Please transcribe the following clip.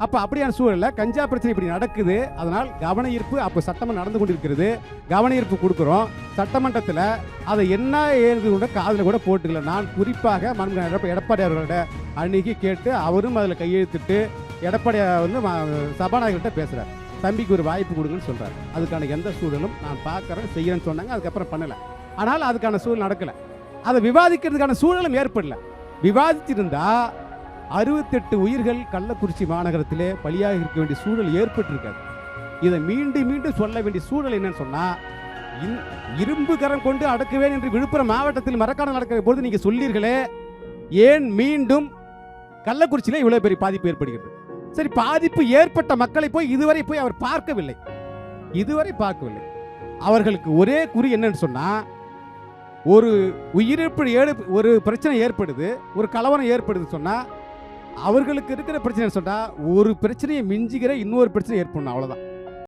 அப்போ அப்படியான சூழலில் கஞ்சா பிரச்சனை இப்படி நடக்குது. அதனால் கவன ஈர்ப்பு அப்போ சட்டமன்றம் நடந்து கொண்டிருக்கிறது. கவன ஈர்ப்பு கொடுக்குறோம். சட்டமன்றத்தில் அதை என்ன ஏது கூட காதில் கூட போட்டுக்கல. நான் குறிப்பாக எடப்பாடி அவர்களோட அணுகி கேட்டு அவரும் அதில் கையெழுத்திட்டு எடப்பாடி வந்து சபாநாயகர்கிட்ட பேசுகிறார். தம்பிக்கு ஒரு வாய்ப்பு கொடுங்கன்னு சொல்கிறார். அதுக்கான எந்த சூழலும் நான் பார்க்குறேன் செய்யறேன்னு சொன்னாங்க. அதுக்கப்புறம் பண்ணலை. ஆனால் அதுக்கான சூழல் நடக்கலை. அதை விவாதிக்கிறதுக்கான சூழலும் ஏற்படல. விவாதிச்சிருந்தா 68 உயிர்கள் கள்ளக்குறிச்சி மாநகரத்திலே பலியாக இருக்க வேண்டிய சூழல் ஏற்பட்டிருக்காது. இதை மீண்டும் மீண்டும் சொல்ல வேண்டிய சூழல் என்னன்னு சொன்னா, இரும்பு கரம் கொண்டு அடக்குவேன் என்று விழுப்புரம் மாவட்டத்தில் மரக்காணம் நடக்கிற போது நீங்க சொல்லீர்களே, ஏன் மீண்டும் கள்ளக்குறிச்சியிலே இவ்வளவு பெரிய பாதிப்பு ஏற்படுகிறது? சரி, பாதிப்பு ஏற்பட்ட மக்களை போய் இதுவரை போய் அவர் பார்க்கவில்லை. அவர்களுக்கு ஒரே குறி என்னன்னு சொன்னா, ஒரு உயிரிழப்பு ஒரு பிரச்சனை ஏற்படுது, ஒரு கலவரம் ஏற்படுது சொன்னா அவர்களுக்கு இருக்கிற பிரச்சனை சொன்னா ஒரு பிரச்சனையை மிஞ்சுகிற இன்னொரு பிரச்சனை ஏற்படணும், அவ்வளவுதான்.